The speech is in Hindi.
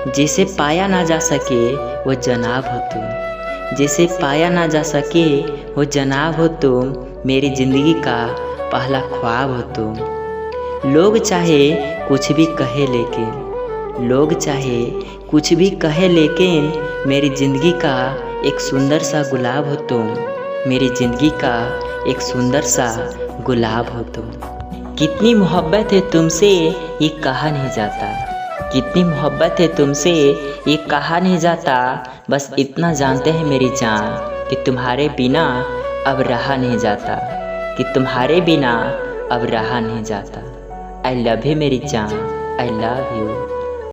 जिसे पाया ना जा सके वो जनाब हो तुम, जिसे पाया ना जा सके वो जनाब हो तुम, मेरी ज़िंदगी का पहला ख्वाब हो तुम। लोग चाहे कुछ भी कहे लेकिन, लोग चाहे कुछ भी कहे लेकिन, मेरी ज़िंदगी का एक सुंदर सा गुलाब हो तुम, मेरी ज़िंदगी का एक सुंदर सा गुलाब हो तुम। कितनी मोहब्बत है तुमसे ये कहा नहीं जाता, कितनी मोहब्बत है तुमसे ये कहा नहीं जाता। बस इतना जानते हैं मेरी जान कि तुम्हारे बिना अब रहा नहीं जाता, कि तुम्हारे बिना अब रहा नहीं जाता। आई लव यू मेरी जान, आई लव यू।